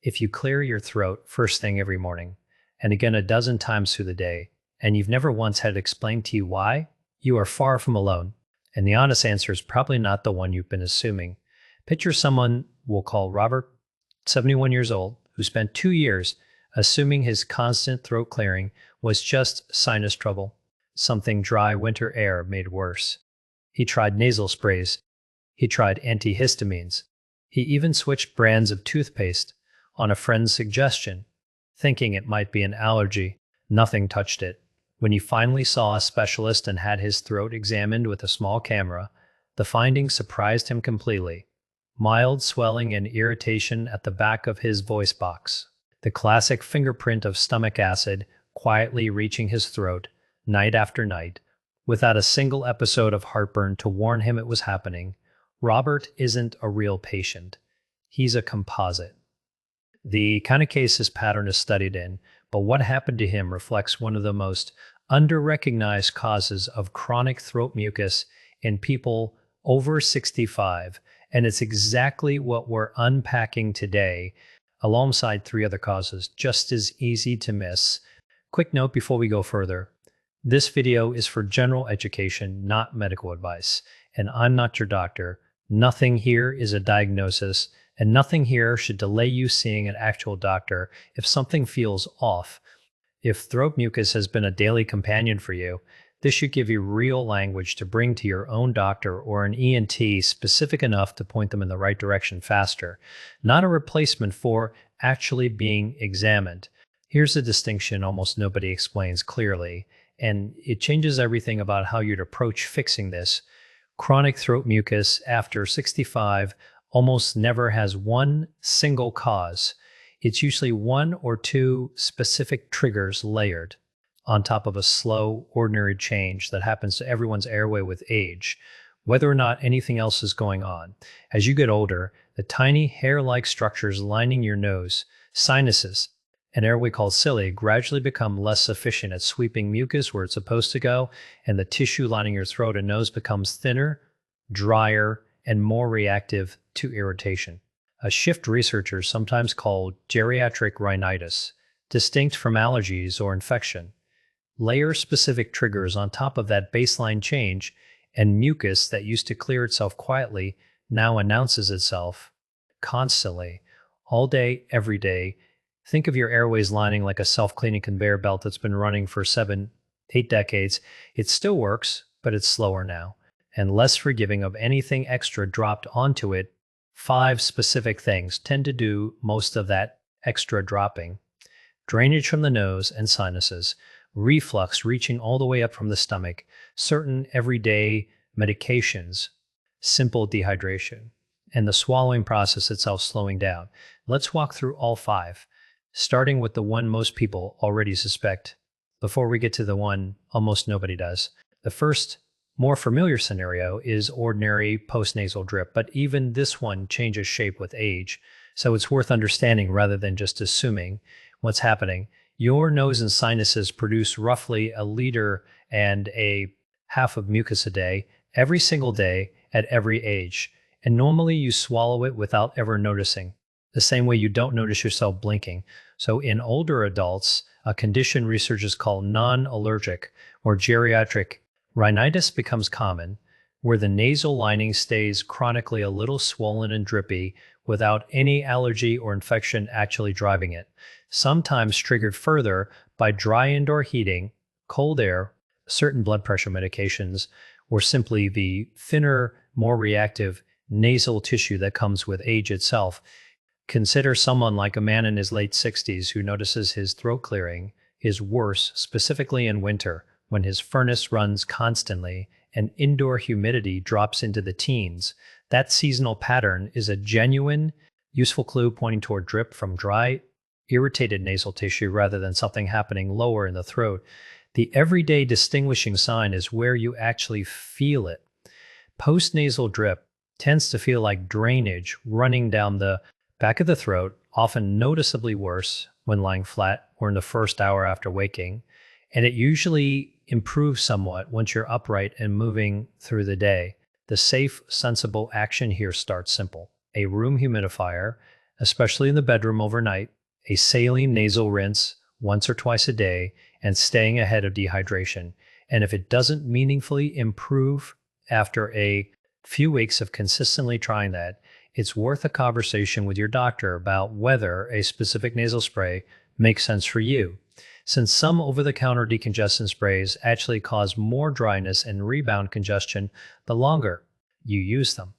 If you clear your throat first thing every morning, and again a dozen times through the day, and you've never once had it explained to you why, you are far from alone. And the honest answer is probably not the one you've been assuming. Picture someone we'll call Robert, 71 years old, who spent 2 years assuming his constant throat clearing was just sinus trouble, something dry winter air made worse. He tried nasal sprays. He tried antihistamines. He even switched brands of toothpaste on a friend's suggestion, thinking it might be an allergy. Nothing touched it. When he finally saw a specialist and had his throat examined with a small camera, the findings surprised him completely. Mild swelling and irritation at the back of his voice box. The classic fingerprint of stomach acid quietly reaching his throat night after night, without a single episode of heartburn to warn him it was happening. Robert isn't a real patient. He's a composite. The kind of case this pattern is studied in, but what happened to him reflects one of the most under-recognized causes of chronic throat mucus in people over 65, and it's exactly what we're unpacking today, alongside 3 other causes, just as easy to miss. Quick note before we go further. This video is for general education, not medical advice, and I'm not your doctor. Nothing here is a diagnosis, and nothing here should delay you seeing an actual doctor if something feels off. If throat mucus has been a daily companion for you, this should give you real language to bring to your own doctor or an ENT specific enough to point them in the right direction faster, not a replacement for actually being examined. Here's a distinction almost nobody explains clearly, and it changes everything about how you'd approach fixing this. Chronic throat mucus after 65 almost never has one single cause. It's usually 1 or 2 specific triggers layered on top of a slow, ordinary change that happens to everyone's airway with age, whether or not anything else is going on. As you get older, the tiny hair-like structures lining your nose, sinuses, an airway called cilia, gradually become less efficient at sweeping mucus where it's supposed to go, and the tissue lining your throat and nose becomes thinner, drier, and more reactive to irritation. A shift researchers sometimes call geriatric rhinitis, distinct from allergies or infection. Layer specific triggers on top of that baseline change, and mucus that used to clear itself quietly now announces itself constantly, all day, every day. Think of your airways lining like a self-cleaning conveyor belt that's been running for 7, 8 decades. It still works, but it's slower now, and less forgiving of anything extra dropped onto it. 5 specific things tend to do most of that extra dropping. Drainage from the nose and sinuses, reflux reaching all the way up from the stomach, certain everyday medications, simple dehydration, and the swallowing process itself slowing down. Let's walk through all 5, starting with the one most people already suspect, before we get to the one almost nobody does. The first, more familiar scenario is ordinary postnasal drip, but even this one changes shape with age, so it's worth understanding rather than just assuming what's happening. Your nose and sinuses produce roughly 1.5 liters of mucus a day, every single day, at every age, and normally you swallow it without ever noticing, the same way you don't notice yourself blinking. So in older adults, a condition researchers call non-allergic or geriatric rhinitis becomes common, where the nasal lining stays chronically a little swollen and drippy without any allergy or infection actually driving it, sometimes triggered further by dry indoor heating, cold air, certain blood pressure medications, or simply the thinner, more reactive nasal tissue that comes with age itself. Consider someone like a man in his late 60s who notices his throat clearing is worse, specifically in winter, when his furnace runs constantly and indoor humidity drops into the teens. That seasonal pattern is a genuine, useful clue pointing toward drip from dry, irritated nasal tissue rather than something happening lower in the throat. The everyday distinguishing sign is where you actually feel it. Postnasal drip tends to feel like drainage running down the back of the throat, often noticeably worse when lying flat or in the first hour after waking, and it usually improves somewhat once you're upright and moving through the day. The safe, sensible action here starts simple. A room humidifier, especially in the bedroom overnight, a saline nasal rinse once or twice a day, and staying ahead of dehydration. And if it doesn't meaningfully improve after a few weeks of consistently trying that, it's worth a conversation with your doctor about whether a specific nasal spray makes sense for you, since some over-the-counter decongestant sprays actually cause more dryness and rebound congestion the longer you use them.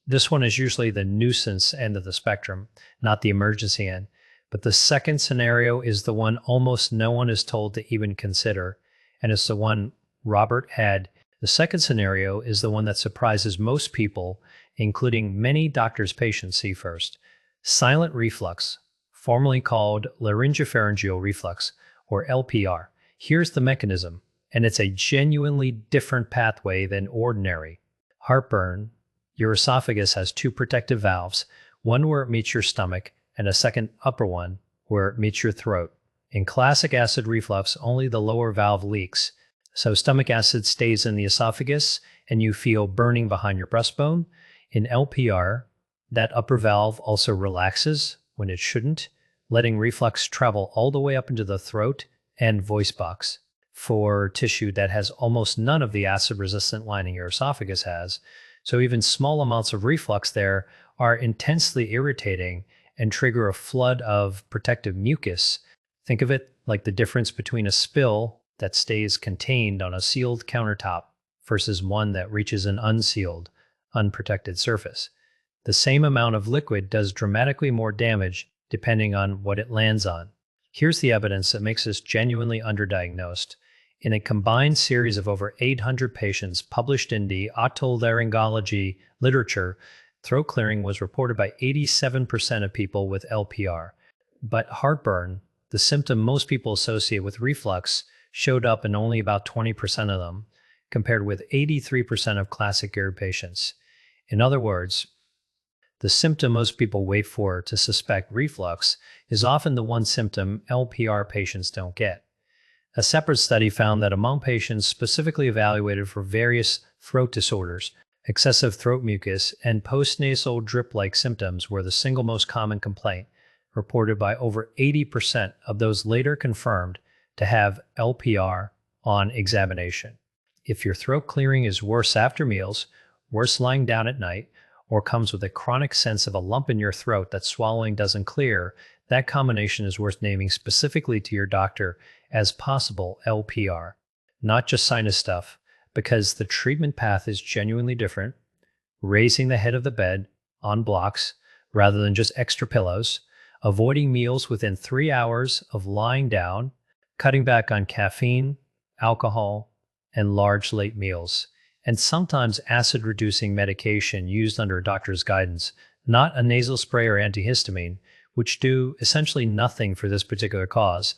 This one is usually the nuisance end of the spectrum, not the emergency end. But the second scenario is the one almost no one is told to even consider, and it's the one Robert had. The second scenario is the one that surprises most people, including many doctors' patients see first. Silent reflux, formerly called laryngopharyngeal reflux, or LPR. Here's the mechanism, and it's a genuinely different pathway than ordinary. Heartburn. Your esophagus has two protective valves, one where it meets your stomach, and a second upper one where it meets your throat. In classic acid reflux, only the lower valve leaks, so stomach acid stays in the esophagus and you feel burning behind your breastbone. In LPR, that upper valve also relaxes when it shouldn't, letting reflux travel all the way up into the throat and voice box. For tissue that has almost none of the acid-resistant lining your esophagus has, so even small amounts of reflux there are intensely irritating and trigger a flood of protective mucus. Think of it like the difference between a spill that stays contained on a sealed countertop versus one that reaches an unsealed, unprotected surface. The same amount of liquid does dramatically more damage depending on what it lands on. Here's the evidence that makes this genuinely underdiagnosed. In a combined series of over 800 patients published in the otolaryngology literature, throat clearing was reported by 87% of people with LPR. But heartburn, the symptom most people associate with reflux, showed up in only about 20% of them, compared with 83% of classic GERD patients. In other words, the symptom most people wait for to suspect reflux is often the one symptom LPR patients don't get. A separate study found that among patients specifically evaluated for various throat disorders, excessive throat mucus and postnasal drip-like symptoms were the single most common complaint, reported by over 80% of those later confirmed to have LPR on examination. If your throat clearing is worse after meals, worse lying down at night, or comes with a chronic sense of a lump in your throat that swallowing doesn't clear, that combination is worth naming specifically to your doctor as possible LPR, not just sinus stuff, because the treatment path is genuinely different. Raising the head of the bed on blocks rather than just extra pillows, avoiding meals within 3 hours of lying down, cutting back on caffeine, alcohol, and large late meals, and sometimes acid-reducing medication used under a doctor's guidance, not a nasal spray or antihistamine, which do essentially nothing for this particular cause.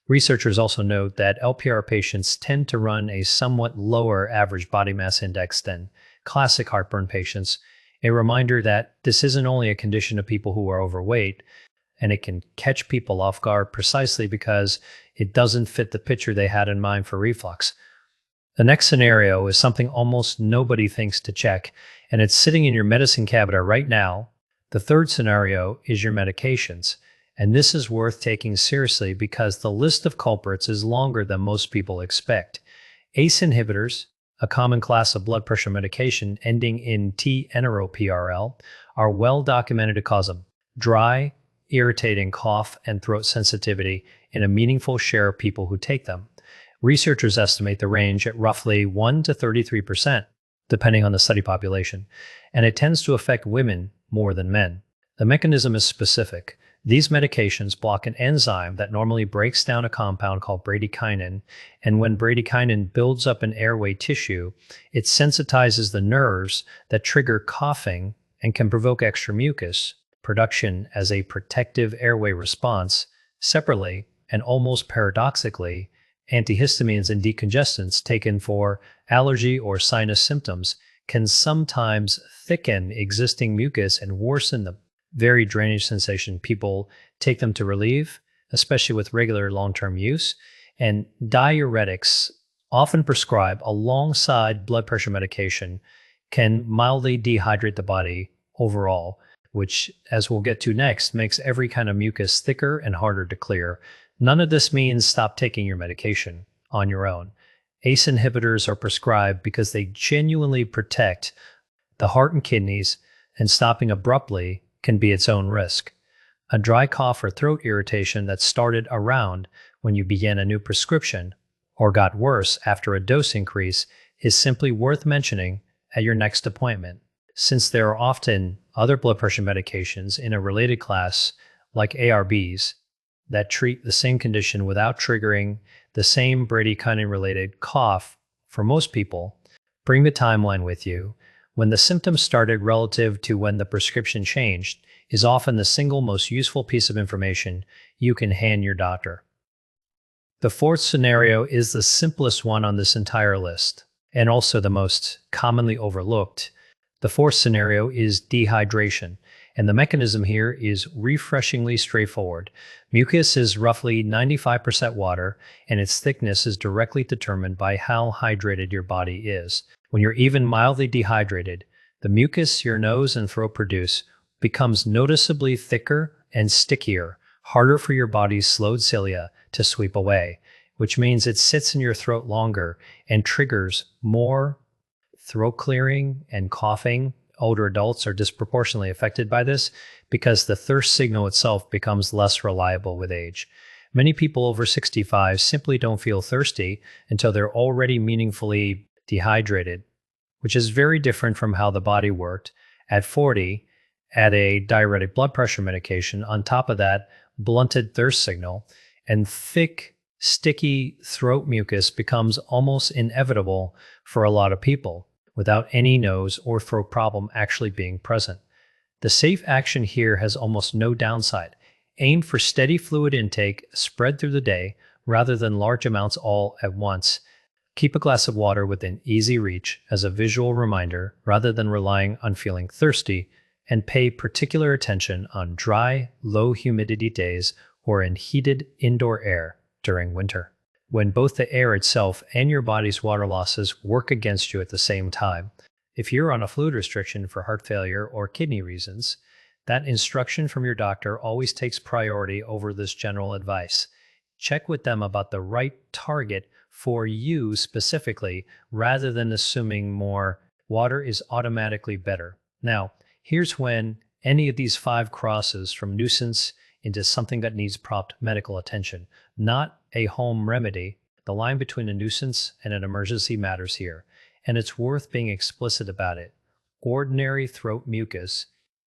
Researchers also note that LPR patients tend to run a somewhat lower average body mass index than classic heartburn patients, a reminder that this isn't only a condition of people who are overweight, and it can catch people off guard precisely because it doesn't fit the picture they had in mind for reflux. The next scenario is something almost nobody thinks to check, and it's sitting in your medicine cabinet right now. The third scenario is your medications, and this is worth taking seriously because the list of culprits is longer than most people expect. ACE inhibitors, a common class of blood pressure medication ending in T-NRO-PRL, are well documented to cause a dry, irritating cough and throat sensitivity in a meaningful share of people who take them. Researchers estimate the range at roughly 1 to 33%, depending on the study population, and it tends to affect women more than men. The mechanism is specific. These medications block an enzyme that normally breaks down a compound called bradykinin, and when bradykinin builds up in airway tissue, it sensitizes the nerves that trigger coughing and can provoke extra mucus production as a protective airway response. Separately, and almost paradoxically, antihistamines and decongestants taken for allergy or sinus symptoms can sometimes thicken existing mucus and worsen the very drainage sensation people take them to relieve, especially with regular long-term use. And diuretics, often prescribed alongside blood pressure medication, can mildly dehydrate the body overall, which, as we'll get to next, makes every kind of mucus thicker and harder to clear. None of this means stop taking your medication on your own. ACE inhibitors are prescribed because they genuinely protect the heart and kidneys, and stopping abruptly can be its own risk. A dry cough or throat irritation that started around when you began a new prescription or got worse after a dose increase is simply worth mentioning at your next appointment. Since there are often other blood pressure medications in a related class, like ARBs, that treat the same condition without triggering the same bradykinin-related cough for most people, bring the timeline with you. When the symptoms started relative to when the prescription changed is often the single most useful piece of information you can hand your doctor. The fourth scenario is the simplest one on this entire list, and also the most commonly overlooked. The fourth scenario is dehydration, and the mechanism here is refreshingly straightforward. Mucus is roughly 95% water, and its thickness is directly determined by how hydrated your body is. When you're even mildly dehydrated, the mucus your nose and throat produce becomes noticeably thicker and stickier, harder for your body's slowed cilia to sweep away, which means it sits in your throat longer and triggers more throat clearing and coughing. Older adults are disproportionately affected by this because the thirst signal itself becomes less reliable with age. Many people over 65 simply don't feel thirsty until they're already meaningfully dehydrated, which is very different from how the body worked at 40 at a diuretic blood pressure medication. On top of that, blunted thirst signal and thick, sticky throat mucus becomes almost inevitable for a lot of people without any nose or throat problem actually being present. The safe action here has almost no downside. Aim for steady fluid intake spread through the day rather than large amounts all at once. Keep a glass of water within easy reach as a visual reminder rather than relying on feeling thirsty, and pay particular attention on dry, low humidity days or in heated indoor air during winter, when both the air itself and your body's water losses work against you at the same time. If you're on a fluid restriction for heart failure or kidney reasons, that instruction from your doctor always takes priority over this general advice. Check with them about the right target for you specifically, rather than assuming more water is automatically better. Now, here's when any of these 5 crosses from nuisance into something that needs prompt medical attention, not a home remedy. The line between a nuisance and an emergency matters here, and it's worth being explicit about it. Ordinary throat mucus,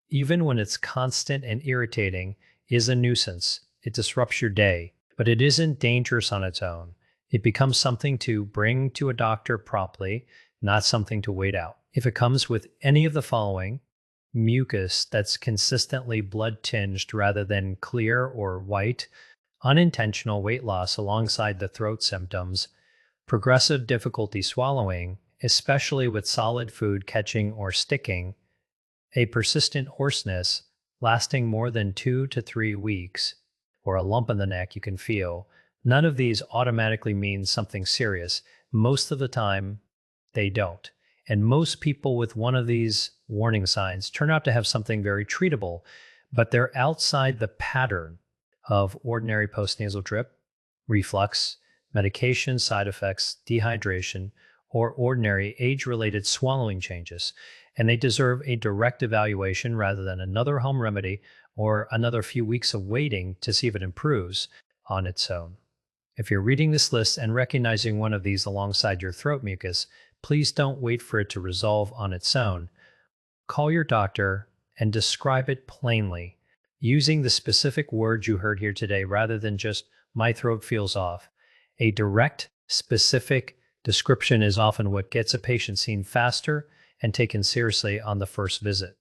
even when it's constant and irritating, is a nuisance. It disrupts your day, but it isn't dangerous on its own. It becomes something to bring to a doctor promptly, not something to wait out. If it comes with any of the following: mucus that's consistently blood-tinged rather than clear or white, unintentional weight loss alongside the throat symptoms, progressive difficulty swallowing, especially with solid food catching or sticking, a persistent hoarseness lasting more than 2 to 3 weeks, or a lump in the neck you can feel, none of these automatically means something serious. Most of the time, they don't. And most people with one of these warning signs turn out to have something very treatable, but they're outside the pattern of ordinary postnasal drip, reflux, medication side effects, dehydration, or ordinary age-related swallowing changes, and they deserve a direct evaluation rather than another home remedy or another few weeks of waiting to see if it improves on its own. If you're reading this list and recognizing one of these alongside your throat mucus, please don't wait for it to resolve on its own. Call your doctor and describe it plainly, using the specific words you heard here today rather than just "my throat feels off." A direct, specific description is often what gets a patient seen faster and taken seriously on the first visit.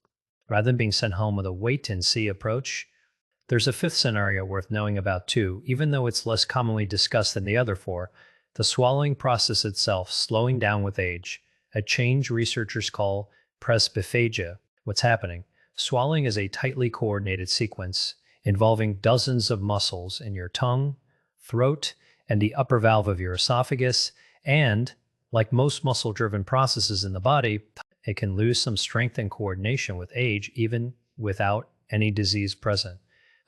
Rather than being sent home with a wait-and-see approach, there's a 5th scenario worth knowing about too, even though it's less commonly discussed than the other 4, the swallowing process itself slowing down with age, a change researchers call presbyphagia. What's happening? Swallowing is a tightly coordinated sequence involving dozens of muscles in your tongue, throat, and the upper valve of your esophagus, and, like most muscle-driven processes in the body, it can lose some strength and coordination with age, even without any disease present.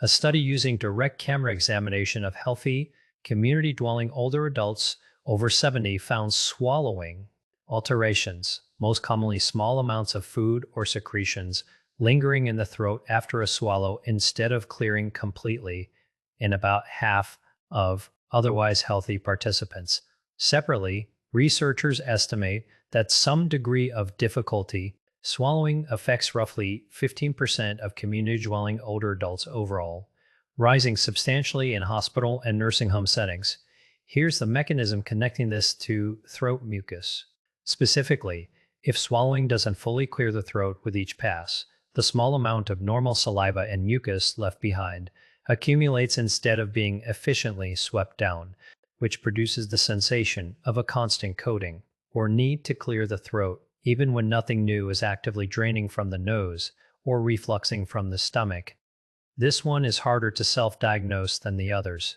A study using direct camera examination of healthy, community-dwelling older adults over 70 found swallowing alterations, most commonly small amounts of food or secretions, lingering in the throat after a swallow instead of clearing completely in about half of otherwise healthy participants. Separately, researchers estimate that some degree of difficulty swallowing affects roughly 15% of community-dwelling older adults overall, rising substantially in hospital and nursing home settings. Here's the mechanism connecting this to throat mucus. Specifically, if swallowing doesn't fully clear the throat with each pass, the small amount of normal saliva and mucus left behind accumulates instead of being efficiently swept down, which produces the sensation of a constant coating or need to clear the throat even when nothing new is actively draining from the nose or refluxing from the stomach. This one is harder to self-diagnose than the others,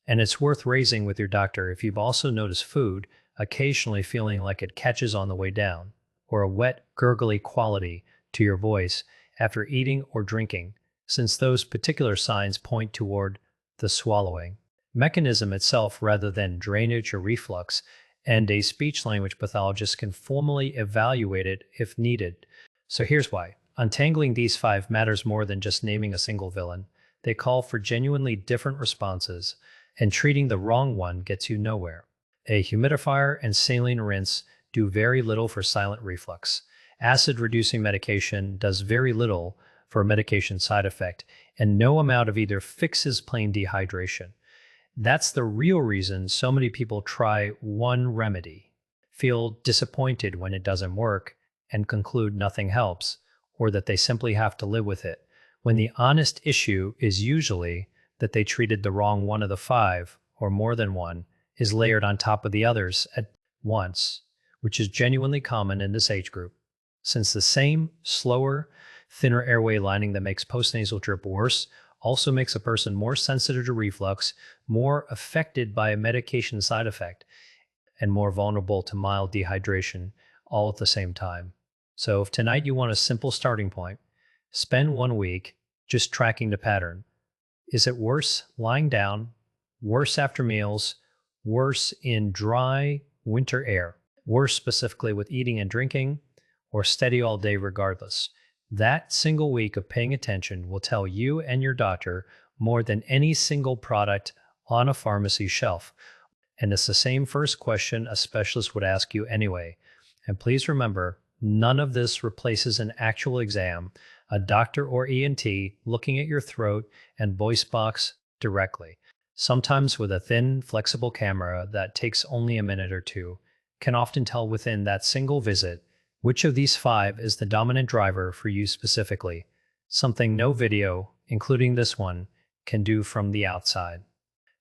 and it's worth raising with your doctor if you've also noticed food occasionally feeling like it catches on the way down, or a wet, gurgly quality to your voice after eating or drinking, since those particular signs point toward the swallowing mechanism itself rather than drainage or reflux, and a speech-language pathologist can formally evaluate it if needed. So here's why. Untangling these 5 matters more than just naming a single villain. They call for genuinely different responses, and treating the wrong one gets you nowhere. A humidifier and saline rinse do very little for silent reflux. Acid-reducing medication does very little for a medication side effect, and no amount of either fixes plain dehydration. That's the real reason so many people try one remedy, feel disappointed when it doesn't work, and conclude nothing helps, or that they simply have to live with it, when the honest issue is usually that they treated the wrong one of the 5, or more than one, is layered on top of the others at once, which is genuinely common in this age group. Since the same slower, thinner airway lining that makes postnasal drip worse also makes a person more sensitive to reflux, more affected by a medication side effect, and more vulnerable to mild dehydration all at the same time. So if tonight you want a simple starting point, spend 1 week just tracking the pattern. Is it worse lying down, worse after meals, worse in dry winter air, worse specifically with eating and drinking, or steady all day regardless? That single week of paying attention will tell you and your doctor more than any single product on a pharmacy shelf. And it's the same first question a specialist would ask you anyway. And please remember, none of this replaces an actual exam, a doctor or ENT looking at your throat and voice box directly. Sometimes with a thin, flexible camera that takes only a minute or two, can often tell within that single visit which of these 5 is the dominant driver for you specifically, something no video, including this one, can do from the outside.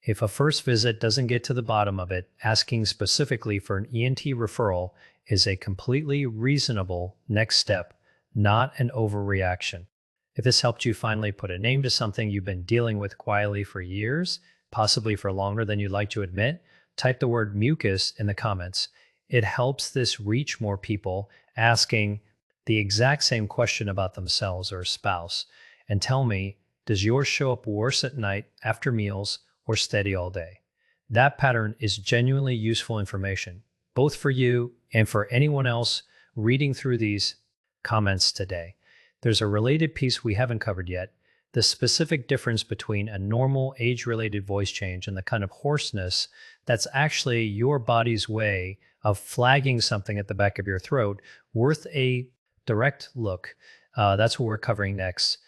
If a first visit doesn't get to the bottom of it, asking specifically for an ENT referral is a completely reasonable next step, not an overreaction. If this helped you finally put a name to something you've been dealing with quietly for years, possibly for longer than you'd like to admit, type the word mucus in the comments. It helps this reach more people asking the exact same question about themselves or a spouse. And tell me, does yours show up worse at night after meals or steady all day? That pattern is genuinely useful information, both for you and for anyone else reading through these comments today. There's a related piece we haven't covered yet, the specific difference between a normal age-related voice change and the kind of hoarseness that's actually your body's way of flagging something at the back of your throat, worth a direct look. That's what we're covering next.